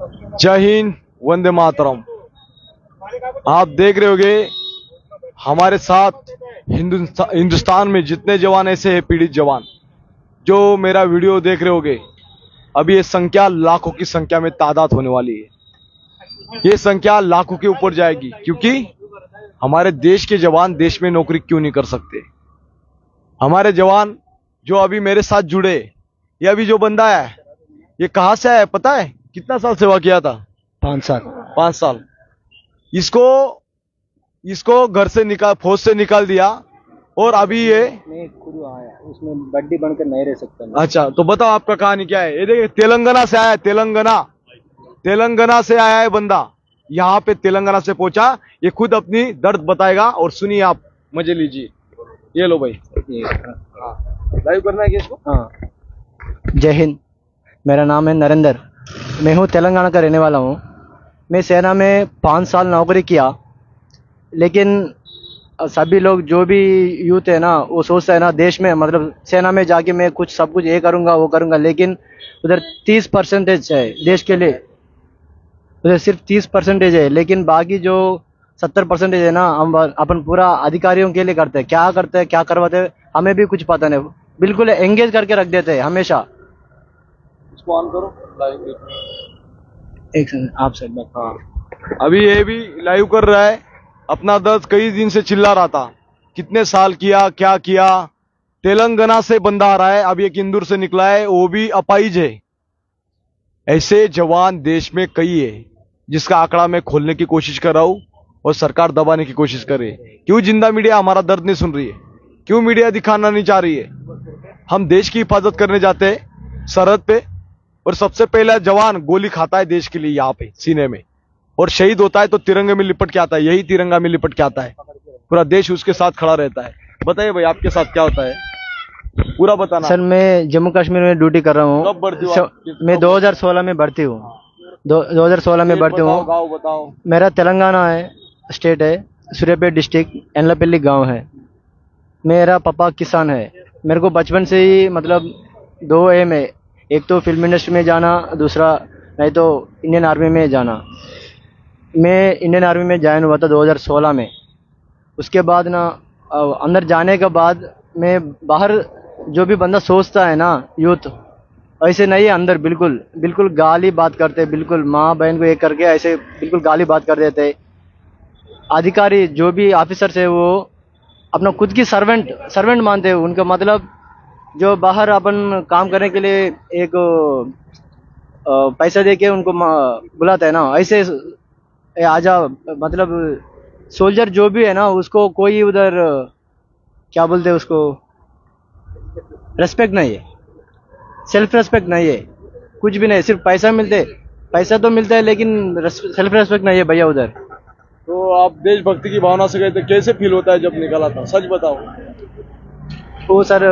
जय हिंद, वंदे मातरम। आप देख रहे होंगे हमारे साथ हिंदुस्तान में जितने जवान ऐसे हैं, पीड़ित जवान जो मेरा वीडियो देख रहे होंगे, अभी ये संख्या लाखों की संख्या में तादाद होने वाली है। ये संख्या लाखों के ऊपर जाएगी, क्योंकि हमारे देश के जवान देश में नौकरी क्यों नहीं कर सकते। हमारे जवान जो अभी मेरे साथ जुड़े, ये अभी जो बंदा है ये कहां से आया पता है? कितना साल सेवा किया था? 5 साल। 5 साल। इसको घर से निकाल, फौज से निकाल दिया और अभी ये मैं खुद आया, उसमें बड्डी बनकर नहीं रह सकता। अच्छा, तो बताओ आपका कहानी क्या है? ये देखिए, तेलंगाना से आया है, तेलंगाना से आया है बंदा, यहाँ पे तेलंगाना से पहुंचा। ये खुद अपनी दर्द बताएगा और सुनिए, आप मजे लीजिए। ये लो भाई, लाइव करना है क्या इसको? हाँ। जय हिंद, मेरा नाम है नरेंद्र, मैं हूँ तेलंगाना का रहने वाला हूँ। मैं सेना में 5 साल नौकरी किया, लेकिन सभी लोग जो भी यूथ है ना, वो सोचता है ना देश में, मतलब सेना में जाके मैं कुछ सब कुछ ये करूँगा वो करूँगा, लेकिन उधर 30% है देश के लिए, उधर सिर्फ 30% है, लेकिन बाकी जो 70% है ना, हम अपन पूरा अधिकारियों के लिए करते हैं। क्या करते हैं, क्या करवाते हैं, हमें भी कुछ पता नहीं, बिल्कुल एंगेज करके रख देते हैं हमेशा। इसको ऑन करो, लाइव। एक सेकंड, आप सर। हाँ, अभी ये भी लाइव कर रहा है। अपना दर्द कई दिन से चिल्ला रहा था, कितने साल किया, क्या किया। तेलंगाना से बंदा आ रहा है, अब एक इंदौर से निकला है, वो भी अपाइज है। ऐसे जवान देश में कई है, जिसका आंकड़ा मैं खोलने की कोशिश कर रहा हूं और सरकार दबाने की कोशिश कर रही है। क्यों जिंदा मीडिया हमारा दर्द नहीं सुन रही है? क्यों मीडिया दिखाना नहीं चाह रही है? हम देश की हिफाजत करने जाते हैं सरहद पे, और सबसे पहला जवान गोली खाता है देश के लिए यहाँ पे सीने में, और शहीद होता है तो तिरंगे में लिपट के आता है, यही तिरंगा में लिपट के आता है, पूरा देश उसके साथ खड़ा रहता है। बताइए भाई, आपके साथ क्या होता है, पूरा बताना। सर, मैं जम्मू कश्मीर में ड्यूटी कर रहा हूँ। कब भर्ती हुआ? मैं 2016 में भर्ती हूँ। 2016 में भर्ती हूँ। गाँव बताओ। मेरा तेलंगाना है, स्टेट है, सूर्यापेट डिस्ट्रिक्ट, एनलापल्ली गांव है। मेरा पापा किसान है। मेरे को बचपन से ही मतलब 2 एम है, एक तो फिल्म इंडस्ट्री में जाना, दूसरा नहीं तो इंडियन आर्मी में जाना। मैं इंडियन आर्मी में ज्वाइन हुआ था 2016 में। उसके बाद ना अंदर जाने के बाद मैं बाहर, जो भी बंदा सोचता है ना यूथ, ऐसे नहीं है अंदर, बिल्कुल गाली बात करते, बिल्कुल माँ बहन को एक करके ऐसे बिल्कुल गाली बात कर देते। अधिकारी जो भी ऑफिसर है वो अपना खुद की सर्वेंट मानते हैं। उनका मतलब जो बाहर अपन काम करने के लिए एक पैसा देके उनको बुलाता है ना, ऐसे आजा, मतलब सोल्जर जो भी है ना, उसको कोई उधर क्या बोलते हैं, उसको रेस्पेक्ट नहीं है, सेल्फ रेस्पेक्ट नहीं है, कुछ भी नहीं। सिर्फ पैसा तो मिलता है, लेकिन सेल्फ रेस्पेक्ट नहीं है भैया उधर। तो आप देशभक्ति की भावना से गए थे, कैसे फील होता है जब निकला था? सच बताओ। वो सर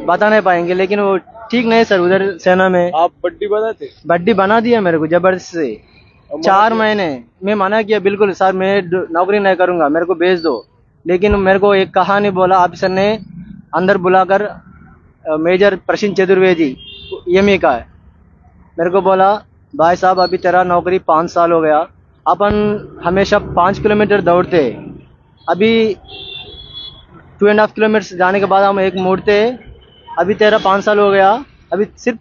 बता नहीं पाएंगे, लेकिन वो ठीक नहीं सर उधर सेना में। आप बड्डी बनाए थे? बड्डी बना दिया मेरे को जबरदस्ती से। 4 महीने मैं मना किया, बिल्कुल सर मैं नौकरी नहीं करूंगा, मेरे को भेज दो। लेकिन मेरे को एक कहानी बोला ऑफिसर ने, अंदर बुलाकर, मेजर प्रशिन चतुर्वेदी एमए का है, मेरे को बोला भाई साहब अभी तेरा नौकरी 5 साल हो गया, अपन हमेशा 5 किलोमीटर दौड़ते, अभी 2.5 किलोमीटर जाने के बाद हम एक मोड़ते, अभी तेरा 5 साल हो गया, अभी सिर्फ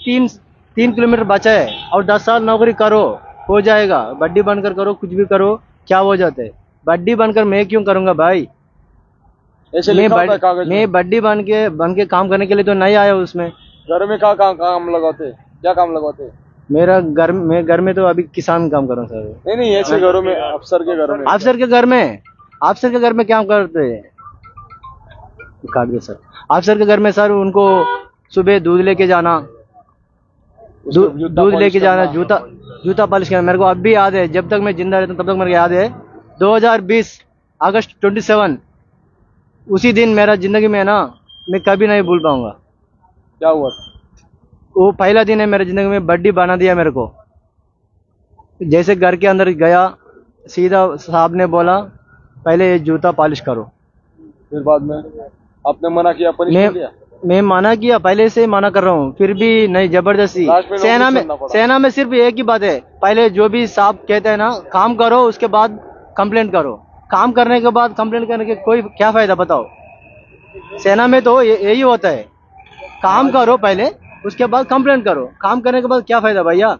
3 किलोमीटर बचा है, और 10 साल नौकरी करो, हो जाएगा। बड्डी बनकर करो, कुछ भी करो, क्या हो जाता है। बड्डी बनकर मैं क्यों करूंगा भाई? ऐसे मैं बड्डी बन के काम करने के लिए तो नहीं आया उसमें। घर में क्या काम लगाते, क्या काम लगाते? मेरा घर में तो अभी किसान काम कर रहा हूँ सर। नहीं, ऐसे घरों में, अफसर के घर में। अफसर के घर में क्या करते हैं? काट दे सर। अफसर के घर में सर उनको सुबह दूध लेके जाना, जूता पॉलिश करना। मेरे को अब भी याद है, जब तक मैं जिंदा रहता हूँ तब तक मेरे को याद है, 2020 अगस्त 27, उसी दिन मेरा जिंदगी में ना, मैं कभी नहीं भूल पाऊंगा। क्या हुआ था? वो पहला दिन है मेरे जिंदगी में, बड्डी बना दिया मेरे को। जैसे घर के अंदर गया, सीधा साहब ने बोला पहले ये जूता पॉलिश करो। फिर बाद में आपने मना किया, पनिशमेंट दिया? मैं मना किया, पहले से मना कर रहा हूँ, फिर भी नहीं, जबरदस्ती। लास्ट में लोगों सेना को में सुनना पड़ा। सेना में सिर्फ एक ही बात है, पहले जो भी साहब कहते हैं ना, काम करो उसके बाद कंप्लेंट करो। काम करने के बाद कंप्लेंट करने के कोई क्या फायदा बताओ? सेना में तो यही होता है, काम करो पहले, उसके बाद कंप्लेंट करो। काम करने के बाद क्या फायदा भैया?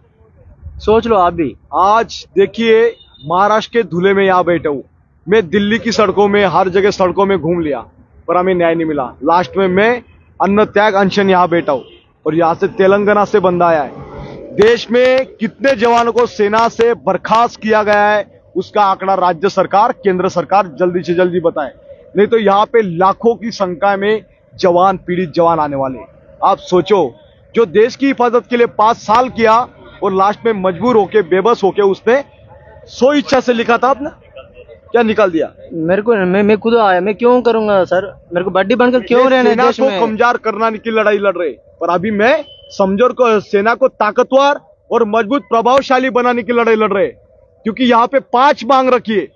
सोच लो आप भी। आज देखिए, महाराष्ट्र के धुले में यहाँ बैठा हूँ मैं, दिल्ली की सड़कों में, हर जगह सड़कों में घूम लिया, पर हमें न्याय नहीं मिला। लास्ट में मैं अन्न त्याग अनशन यहाँ बैठा हूँ, और यहाँ से तेलंगाना से बंदा आया है। देश में कितने जवानों को सेना से बर्खास्त किया गया है, उसका आंकड़ा राज्य सरकार, केंद्र सरकार जल्दी से जल्दी बताए, नहीं तो यहाँ पे लाखों की संख्या में जवान, पीड़ित जवान आने वाले। आप सोचो, जो देश की हिफाजत के लिए 5 साल किया, और लास्ट में मजबूर होके, बेबस होके उसने सो इच्छा से लिखा था, आपने क्या निकाल दिया? मेरे को मैं खुद आया, मैं क्यों करूंगा सर? मेरे को बड्डी बनकर क्यों रहने सेना देश को में? कमजोर करने की लड़ाई लड़ रहे, पर अभी मैं समझौर को, सेना को ताकतवर और मजबूत प्रभावशाली बनाने की लड़ाई लड़ रहे, क्योंकि यहाँ पे 5 मांग रखी है।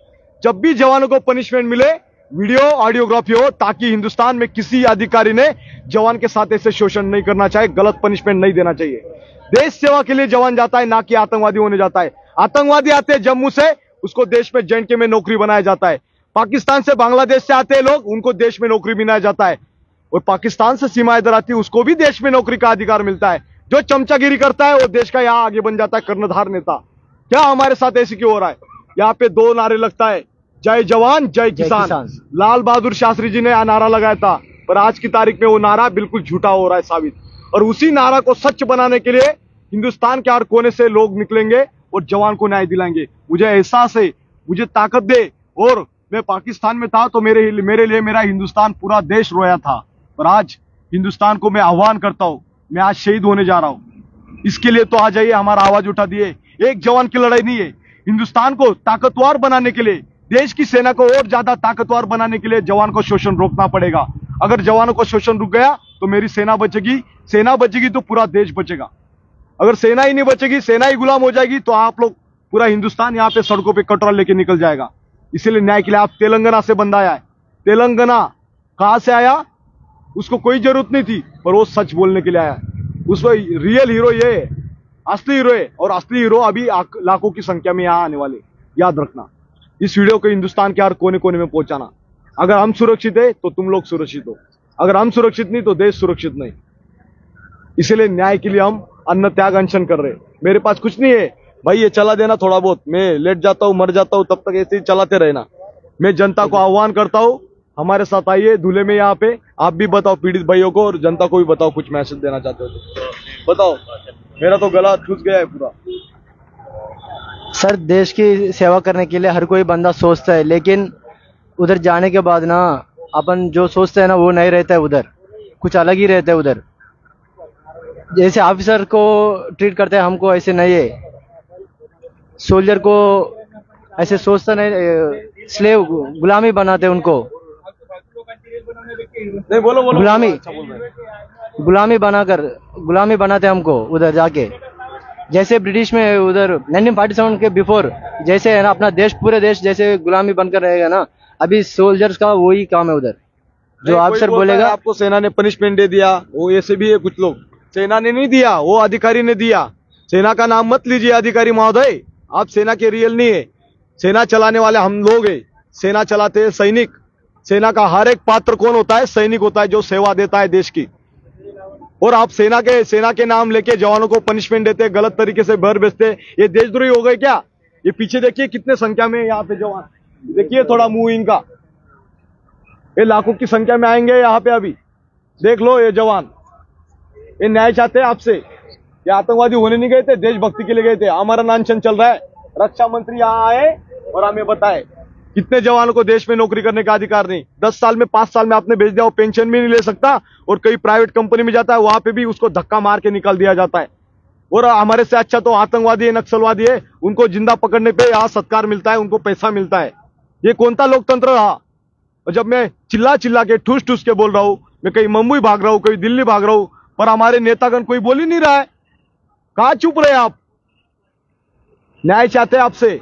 जब भी जवानों को पनिशमेंट मिले, वीडियो ऑडियोग्राफी हो, ताकि हिंदुस्तान में किसी अधिकारी ने जवान के साथ ऐसे शोषण नहीं करना चाहिए, गलत पनिशमेंट नहीं देना चाहिए। देश सेवा के लिए जवान जाता है, ना कि आतंकवादी होने जाता है। आतंकवादी आते हैं जम्मू से, उसको देश में जेएनके में नौकरी बनाया जाता है। पाकिस्तान से, बांग्लादेश से आते हैं लोग, उनको देश में नौकरी बनाया जाता है। और पाकिस्तान से सीमा इधर आती है, उसको भी देश में नौकरी का अधिकार मिलता है। जो चमचागिरी करता है वो देश का यहाँ आगे बन जाता है कर्णधार नेता। क्या हमारे साथ ऐसे क्यों हो रहा है? यहाँ पे 2 नारे लगता है, जय जवान जय किसान। लाल बहादुर शास्त्री जी ने नारा लगाया था, पर आज की तारीख में वो नारा बिल्कुल झूठा हो रहा है साबित। और उसी नारा को सच बनाने के लिए हिंदुस्तान के हर कोने से लोग निकलेंगे और जवान को न्याय दिलाएंगे। मुझे एहसास है, मुझे ताकत दे। और मैं पाकिस्तान में था तो मेरे लिए मेरा हिंदुस्तान, पूरा देश रोया था, पर आज हिंदुस्तान को मैं आह्वान करता हूं, मैं आज शहीद होने जा रहा हूं। इसके लिए तो आ जाइए, हमारा आवाज उठा दिए। एक जवान की लड़ाई नहीं है, हिंदुस्तान को ताकतवर बनाने के लिए, देश की सेना को और ज्यादा ताकतवर बनाने के लिए जवान को शोषण रोकना पड़ेगा। अगर जवानों को शोषण रुक गया तो मेरी सेना बचेगी, सेना बचेगी तो पूरा देश बचेगा। अगर सेना ही नहीं बचेगी, सेना ही गुलाम हो जाएगी, तो आप लोग, पूरा हिंदुस्तान यहाँ पे सड़कों पे कटोरा लेके निकल जाएगा। इसीलिए न्याय के लिए आप, तेलंगाना से बंदा आया है। तेलंगाना कहां से आया उसको कोई जरूरत नहीं थी, पर वो सच बोलने के लिए आया। उसको रियल हीरो ये है, असली हीरो है, और असली हीरो अभी लाखों की संख्या में यहाँ आने वाले। याद रखना, इस वीडियो को हिंदुस्तान के हर कोने कोने में पहुंचाना। अगर हम सुरक्षित है तो तुम लोग सुरक्षित हो, अगर हम सुरक्षित नहीं तो देश सुरक्षित नहीं। इसलिए न्याय के लिए हम अन्न त्याग अनशन कर रहे। मेरे पास कुछ नहीं है भाई, ये चला देना थोड़ा बहुत, मैं लेट जाता हूँ, मर जाता हूँ, तब तक ऐसे ही चलाते रहना। मैं जनता को आह्वान करता हूँ, हमारे साथ आइए धुले में यहाँ पे। आप भी बताओ पीड़ित भाइयों को, और जनता को भी बताओ, कुछ मैसेज देना चाहते हो तो बताओ। मेरा तो गला ठुस गया है पूरा। सर, देश की सेवा करने के लिए हर कोई बंदा सोचता है, लेकिन उधर जाने के बाद ना, अपन जो सोचते हैं ना वो नहीं रहता है, उधर कुछ अलग ही रहता है। उधर जैसे ऑफिसर को ट्रीट करते हैं, हमको ऐसे नहीं है। सोल्जर को ऐसे सोचता नहीं, स्लेव, गुलामी बनाते उनको। नहीं बोलो बोलो, गुलामी, अच्छा बोल रहे हैं। गुलामी बनाते हमको उधर जाके। जैसे ब्रिटिश में उधर 1947 के बिफोर जैसे है ना, अपना देश, पूरे देश जैसे गुलामी बनकर रहेगा ना, अभी सोल्जर्स का वही काम है उधर। जो ऑफिसर बोलेगा, आपको सेना ने पनिशमेंट दे दिया, वो ऐसे भी है कुछ लोग। सेना ने नहीं दिया, वो अधिकारी ने दिया। सेना का नाम मत लीजिए अधिकारी महोदय, आप सेना के रियल नहीं है। सेना चलाने वाले हम लोग हैं, सेना चलाते हैं सैनिक। सेना का हर एक पात्र कौन होता है? सैनिक होता है, जो सेवा देता है देश की। और आप सेना के नाम लेके जवानों को पनिशमेंट देते, गलत तरीके से भर भेजते, ये देशद्रोही हो गए क्या? ये पीछे देखिए कितने संख्या में यहाँ पे जवान, देखिए थोड़ा मुंह इनका, ये लाखों की संख्या में आएंगे यहाँ पे। अभी देख लो ये जवान, ये न्याय चाहते हैं आपसे। ये आतंकवादी होने नहीं गए थे, देशभक्ति के लिए गए थे। हमारा अनशन चल रहा है, रक्षा मंत्री यहाँ आए और हमें बताए कितने जवानों को देश में नौकरी करने का अधिकार नहीं। 10 साल में, 5 साल में आपने भेज दिया, वो पेंशन भी नहीं ले सकता, और कई प्राइवेट कंपनी में जाता है, वहां पे भी उसको धक्का मार के निकाल दिया जाता है। और हमारे से अच्छा तो आतंकवादी है, नक्सलवादी है, उनको जिंदा पकड़ने पे यहाँ सत्कार मिलता है, उनको पैसा मिलता है। ये कौन सा लोकतंत्र रहा? और जब मैं चिल्ला चिल्ला के, ठूस ठूस के बोल रहा हूं, मैं कहीं मुंबई भाग रहा हूं, कहीं दिल्ली भाग रहा हूं, पर हमारे नेतागण कोई बोल ही नहीं रहा है। कहां चुप रहे आप? न्याय चाहते हैं आपसे।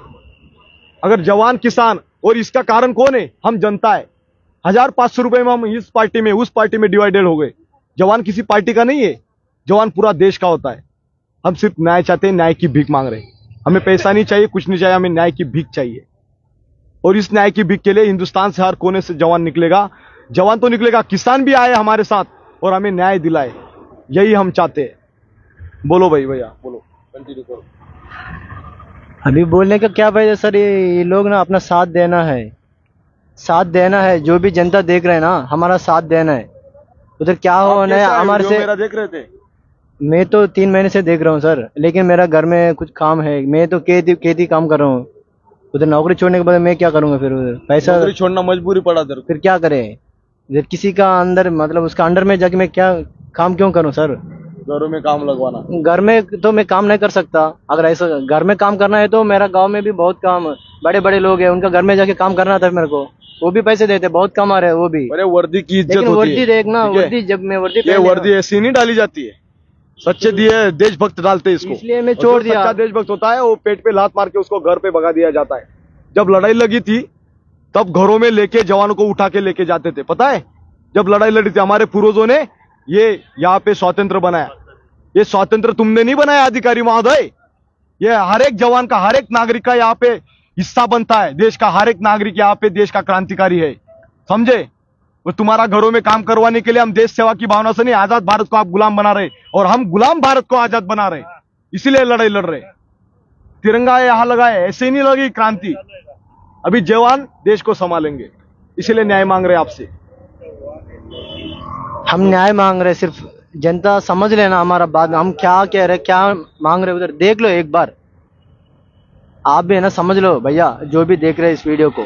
अगर जवान, किसान, और इसका कारण कौन है? हम जनता है। 1500 रुपए में हम इस पार्टी में, उस पार्टी में डिवाइडेड हो गए। जवान किसी पार्टी का नहीं है, जवान पूरा देश का होता है। हम सिर्फ न्याय चाहते हैं, न्याय की भीख मांग रहे हैं। हमें पैसा नहीं चाहिए, कुछ नहीं चाहिए, हमें न्याय की भीख चाहिए। और इस न्याय की भीख के लिए हिंदुस्तान से हर कोने से जवान निकलेगा। जवान तो निकलेगा, किसान भी आए हमारे साथ और हमें न्याय दिलाए, यही हम चाहते हैं। बोलो भाई, भैया बोलो, कंटिन्यू करो। अभी बोलने का क्या फायदा सर, ये लोग ना अपना साथ देना है, साथ देना है। जो भी जनता देख रहे हैं ना, हमारा साथ देना है। उधर क्या होना है हमारे से। मेरा देख रहे थे, मैं तो 3 महीने से देख रहा हूँ सर, लेकिन मेरा घर में कुछ काम है। मैं तो खेती काम कर रहा हूँ। उधर नौकरी छोड़ने के बाद मैं क्या करूंगा फिर? उधर पैसा नौकरी छोड़ना मजबूरी पड़ा तेरे को। फिर क्या करें? इधर किसी का अंदर मतलब उसका अंडर में जाके मैं क्या काम क्यों करूं सर? घरों में काम लगवाना। घर में तो मैं काम नहीं कर सकता। अगर ऐसा घर में काम करना है तो मेरा गांव में भी बहुत काम, बड़े बड़े लोग हैं, उनका घर में जाके काम करना था मेरे को। वो भी पैसे देते, बहुत कमा रहे हैं वो भी। अरे वर्दी की इज्जत लेकिन होती वर्दी है, देखना, ठीक है? वर्दी जब मैं वर्दी ये वर्दी ऐसी नहीं डाली जाती है। सच्चे दिए देशभक्त डालते हैं इसको, इसलिए मैं और छोड़ जो दिया। सच्चा देशभक्त होता है वो पेट पे लात मार के उसको घर पे भगा दिया जाता है। जब लड़ाई लगी थी तब घरों में लेके जवानों को उठा के लेके जाते थे, पता है? जब लड़ाई लड़ी थी हमारे पूर्वजों ने ये यहाँ पे स्वातंत्र बनाया। ये स्वातंत्र तुमने नहीं बनाया अधिकारी महोदय, ये हर एक जवान का, हर एक नागरिक का यहाँ पे हिस्सा बनता है। देश का हर एक नागरिक यहाँ पे देश का क्रांतिकारी है, समझे? वो तुम्हारा घरों में काम करवाने के लिए हम देश सेवा की भावना से नहीं, आजाद भारत को आप गुलाम बना रहे और हम गुलाम भारत को आजाद बना रहे, इसीलिए लड़ाई लड़ रहे। तिरंगा यहां लगाए, ऐसे ही नहीं लगी क्रांति। अभी जवान देश को संभालेंगे, इसीलिए न्याय मांग रहे आपसे। हम न्याय मांग रहे, सिर्फ जनता समझ लेना हमारा बात। हम क्या कह रहे, क्या मांग रहे, उधर देख लो एक बार। आप भी है ना, समझ लो भैया, जो भी देख रहे हैं इस वीडियो को।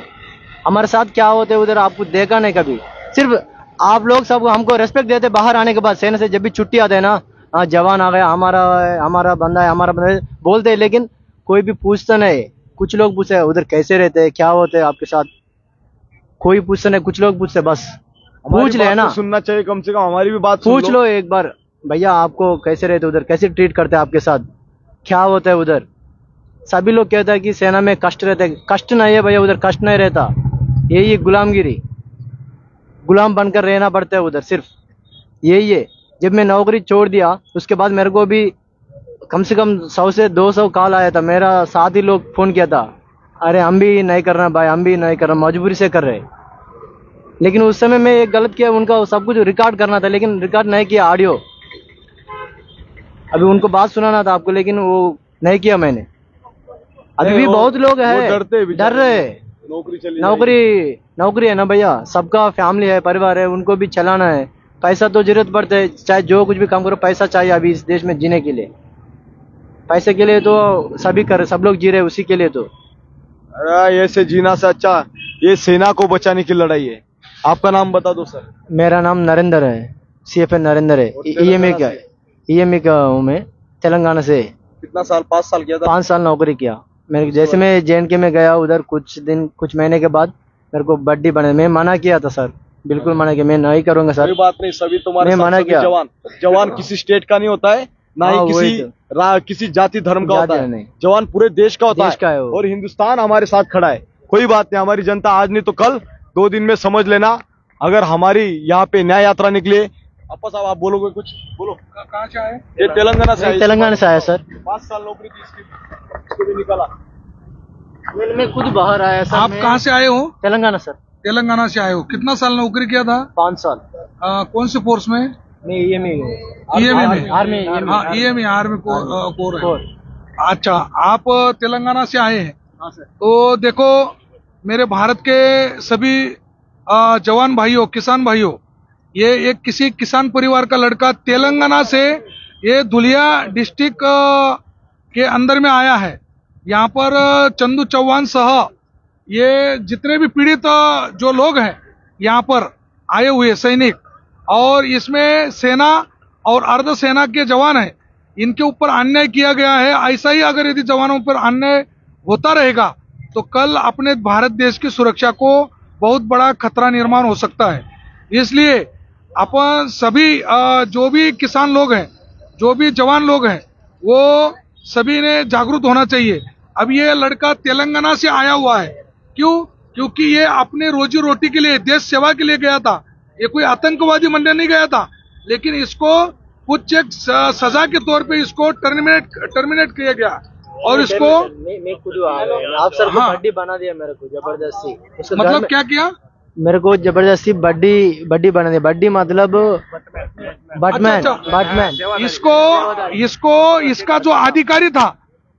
हमारे साथ क्या होते है उधर आपको देखा नहीं कभी। सिर्फ आप लोग सब हमको रेस्पेक्ट देते बाहर आने के बाद, सेना से जब भी छुट्टी आते है ना, हाँ जवान आ गया, हमारा बंदा है, हमारा बंदा है बोलते हैं, लेकिन कोई भी पूछता नहीं। कुछ लोग पूछते हैं उधर कैसे रहते हैं, क्या होते हैं आपके साथ, कोई पूछता नहीं। कुछ लोग पूछते, बस पूछ ले ना, सुनना चाहिए कम से कम, हमारी भी बात पूछ लो एक बार भैया, आपको कैसे रहते उधर, कैसे ट्रीट करते हैं आपके साथ, क्या होता है उधर। सभी लोग कहते हैं कि सेना में कष्ट रहते हैं, कष्ट नहीं है भैया, उधर कष्ट नहीं रहता। यही गुलामगिरी, गुलाम बनकर रहना पड़ता है उधर, सिर्फ यही है। जब मैं नौकरी छोड़ दिया उसके बाद मेरे को भी कम से कम 100 से 200 कॉल आया था। मेरा साथी लोग फोन किया था, अरे हम भी नहीं कर रहे भाई, हम भी नहीं कर रहे, मजबूरी से कर रहे। लेकिन उस समय मैं एक गलत किया, उनका सब कुछ रिकॉर्ड करना था, लेकिन रिकॉर्ड नहीं किया ऑडियो। अभी उनको बात सुनाना था आपको, लेकिन वो नहीं किया मैंने। अभी भी बहुत लोग हैं डर रहे। नौकरी है ना भैया, सबका फैमिली है, परिवार है, उनको भी चलाना है। पैसा तो जरूरत पड़ता है, चाहे जो कुछ भी काम करो पैसा चाहिए अभी इस देश में जीने के लिए। पैसे के लिए तो सभी कर, सब लोग जी रहे उसी के लिए। तो अरे ऐसे जीना से अच्छा ये सेना को बचाने की लड़ाई है। आपका नाम बता दो सर। मेरा नाम नरेंद्र है, CFA नरेंद्र है। EMA का हूँ मैं, तेलंगाना से। कितना साल? 5 साल किया था? 5 साल नौकरी किया। मेरे जैसे मैं JNK में गया, उधर कुछ महीने के बाद मेरे को बड्डी बने। मैं मना किया था सर, बिल्कुल मना किया, मैं नहीं करूंगा सर। कोई बात नहीं, सभी तुम्हारे मैं मना किया। जवान किसी स्टेट का नहीं होता है, ना ही किसी जाति धर्म का होता है। जवान पूरे देश का होता है, और हिंदुस्तान हमारे साथ खड़ा है। कोई बात नहीं, हमारी जनता आज नहीं तो कल 2 दिन में समझ लेना। अगर हमारी यहाँ पे न्याय यात्रा निकले, आपा साहब आप बोलोगे कुछ? बोलो। कहाँ से आए? ये तेलंगाना से आए। तेलंगाना से आया सर। 5 साल नौकरी थी इसको भी निकाला। मैं खुद बाहर आया सर। आप कहाँ से आए हो? तेलंगाना सर। तेलंगाना से आए हो। कितना साल नौकरी किया था? 5 साल। कौन से फोर्स में? मैं EMA में। आर्मी कोर है। अच्छा, आप तेलंगाना से आए हैं? हाँ सर। तो देखो, मेरे भारत के सभी जवान भाइयों, किसान भाइयों, ये एक किसी किसान परिवार का लड़का तेलंगाना से ये धुलिया डिस्ट्रिक्ट के अंदर में आया है। यहाँ पर चंदू चौहान सह ये जितने भी पीड़ित जो लोग हैं यहाँ पर आए हुए सैनिक, और इसमें सेना और अर्ध सेना के जवान हैं, इनके ऊपर अन्याय किया गया है। ऐसा ही अगर यदि जवानों पर अन्याय होता रहेगा तो कल अपने भारत देश की सुरक्षा को बहुत बड़ा खतरा निर्माण हो सकता है। इसलिए अपन सभी जो भी किसान लोग हैं, जो भी जवान लोग हैं, वो सभी ने जागरूक होना चाहिए। अब ये लड़का तेलंगाना से आया हुआ है, क्यों? क्योंकि ये अपने रोजी रोटी के लिए, देश सेवा के लिए गया था। ये कोई आतंकवादी बनने नहीं गया था, लेकिन इसको कुछ एक सजा के तौर पे इसको टर्मिनेट किया गया और इसको मैं खुद आप सर को हाँ। बड्डी बना दिया मेरे को जबरदस्ती। उसको मतलब क्या किया? मेरे को जबरदस्ती बड्डी बना दिया। बड्डी मतलब बैटमैन। अच्छा। बैटमैन इसको इसका जो अधिकारी था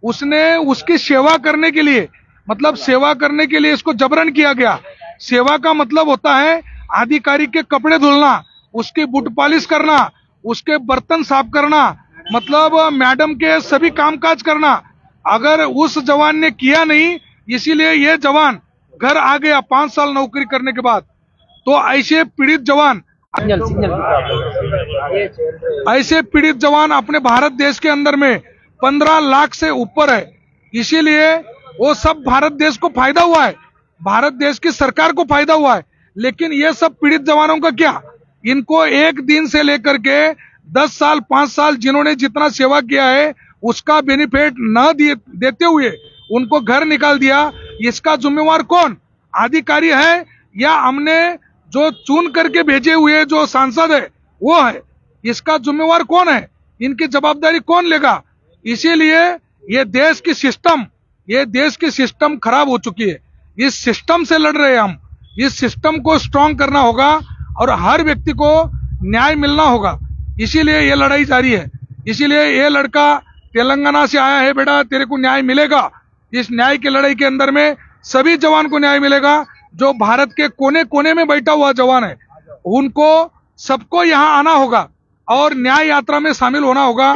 उसने उसकी सेवा करने के लिए मतलब सेवा करने के लिए इसको जबरन किया गया। सेवा का मतलब होता है अधिकारी के कपड़े धुलना, उसकी बूट पॉलिश करना, उसके बर्तन साफ करना, मतलब मैडम के सभी कामकाज करना। अगर उस जवान ने किया नहीं, इसीलिए ये जवान घर आ गया 5 साल नौकरी करने के बाद। तो ऐसे पीड़ित जवान अपने भारत देश के अंदर में 15 लाख से ऊपर है। इसीलिए वो सब भारत देश को फायदा हुआ है, भारत देश की सरकार को फायदा हुआ है। लेकिन ये सब पीड़ित जवानों का क्या? इनको एक दिन से लेकर के 10 साल 5 साल जिन्होंने जितना सेवा किया है उसका बेनिफिट न देते हुए उनको घर निकाल दिया। इसका जिम्मेवार कौन? अधिकारी है या हमने जो चुन करके भेजे हुए जो सांसद है वो है? इसका जिम्मेवार कौन है? इनकी जवाबदारी कौन लेगा? इसीलिए ये देश की सिस्टम खराब हो चुकी है। इस सिस्टम से लड़ रहे हैं हम। इस सिस्टम को स्ट्रांग करना होगा और हर व्यक्ति को न्याय मिलना होगा। इसीलिए ये लड़ाई जारी है। इसीलिए ये लड़का तेलंगाना से आया है, बेटा तेरे को न्याय मिलेगा। इस न्याय की लड़ाई के अंदर में सभी जवान को न्याय मिलेगा। जो भारत के कोने कोने में बैठा हुआ जवान है उनको सबको यहाँ आना होगा और न्याय यात्रा में शामिल होना होगा।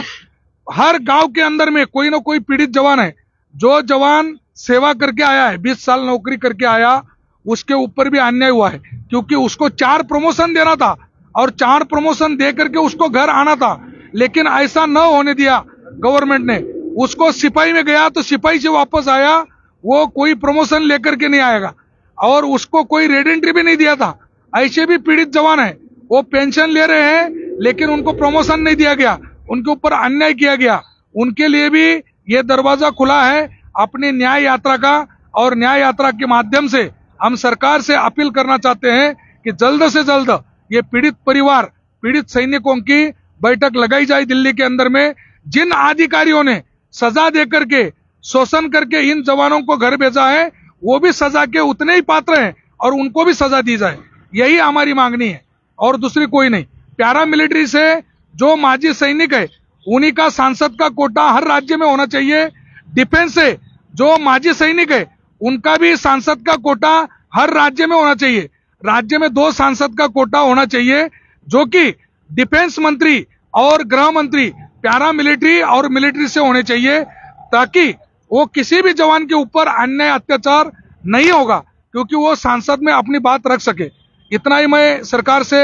हर गांव के अंदर में कोई ना कोई पीड़ित जवान है। जो जवान सेवा करके आया है, 20 साल नौकरी करके आया, उसके ऊपर भी अन्याय हुआ है क्योंकि उसको 4 प्रमोशन देना था और 4 प्रमोशन दे करके उसको घर आना था। लेकिन ऐसा न होने दिया गवर्नमेंट ने। उसको सिपाही में गया तो सिपाही से वापस आया, वो कोई प्रमोशन लेकर के नहीं आएगा और उसको कोई रेड एंट्री भी नहीं दिया था। ऐसे भी पीड़ित जवान है, वो पेंशन ले रहे हैं लेकिन उनको प्रमोशन नहीं दिया गया, उनके ऊपर अन्याय किया गया। उनके लिए भी ये दरवाजा खुला है अपनी न्याय यात्रा का। और न्याय यात्रा के माध्यम से हम सरकार से अपील करना चाहते हैं कि जल्द से जल्द ये पीड़ित परिवार, पीड़ित सैनिकों की बैठक लगाई जाए दिल्ली के अंदर में। जिन अधिकारियों ने सजा दे करके शोषण करके इन जवानों को घर भेजा है वो भी सजा के उतने ही पात्र हैं और उनको भी सजा दी जाए। यही हमारी मांगनी है और दूसरी कोई नहीं। पैरा मिलिट्री से जो माजी सैनिक है उन्हीं का सांसद का कोटा हर राज्य में होना चाहिए। डिफेंस से जो माजी सैनिक है उनका भी सांसद का कोटा हर राज्य में होना चाहिए। राज्य में 2 सांसद का कोटा होना चाहिए जो कि डिफेंस मंत्री और गृह मंत्री पैरा मिलिट्री और मिलिट्री से होने चाहिए, ताकि वो किसी भी जवान के ऊपर अन्याय अत्याचार नहीं होगा क्योंकि वो सांसद में अपनी बात रख सके। इतना ही मैं सरकार से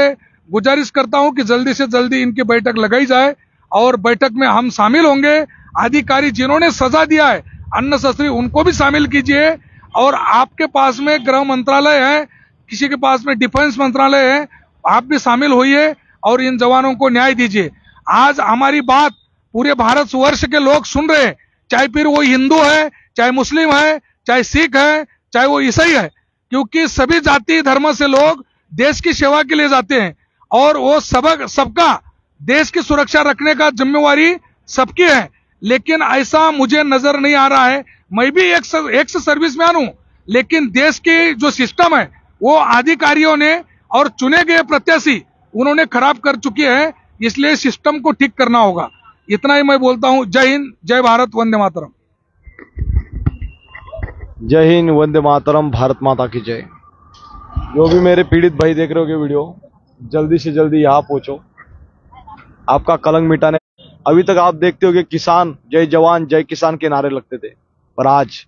गुजारिश करता हूं कि जल्दी से जल्दी इनकी बैठक लगाई जाए और बैठक में हम शामिल होंगे। अधिकारी जिन्होंने सजा दिया है अननेसेसरी उनको भी शामिल कीजिए। और आपके पास में गृह मंत्रालय है, किसी के पास में डिफेंस मंत्रालय है, आप भी शामिल होइए और इन जवानों को न्याय दीजिए। आज हमारी बात पूरे भारत वर्ष के लोग सुन रहे हैं, चाहे फिर वो हिंदू है, चाहे मुस्लिम है, चाहे सिख है, चाहे वो ईसाई है, क्योंकि सभी जाति धर्म से लोग देश की सेवा के लिए जाते हैं और वो सबका देश की सुरक्षा रखने का जिम्मेवारी सबकी है। लेकिन ऐसा मुझे नजर नहीं आ रहा है। मैं भी एक सर्विसमैन हूं, लेकिन देश की जो सिस्टम है वो अधिकारियों ने और चुने गए प्रत्याशी उन्होंने खराब कर चुकी है। इसलिए सिस्टम को ठीक करना होगा। इतना ही मैं बोलता हूं। जय हिंद, जय भारत, वंदे मातरम। जय हिंद, वंदे मातरम, भारत माता की जय। जो भी मेरे पीड़ित भाई देख रहे हो वीडियो, जल्दी से जल्दी यहाँ पहुंचो, आपका कलंक मिटाने। अभी तक आप देखते हो कि किसान जय जवान जय किसान के नारे लगते थे, पर आज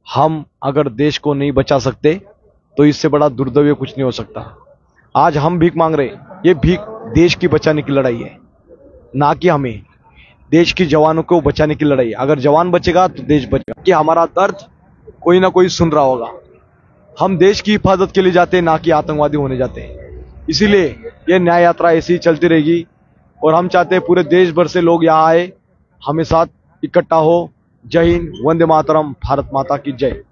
हम अगर देश को नहीं बचा सकते तो इससे बड़ा दुर्दैव कुछ नहीं हो सकता। आज हम भीख मांग रहे, ये भीख देश की बचाने की लड़ाई है, ना कि हमें देश की जवानों को बचाने की लड़ाई। अगर जवान बचेगा तो देश बचेगा। कि हमारा दर्द कोई ना कोई सुन रहा होगा। हम देश की हिफाजत के लिए जाते हैं, ना कि आतंकवादी होने जाते हैं। इसीलिए ये न्याय यात्रा ऐसी ही चलती रहेगी और हम चाहते हैं पूरे देश भर से लोग यहाँ आए, हमें साथ इकट्ठा हो। जय हिंद, वंदे मातरम, भारत माता की जय।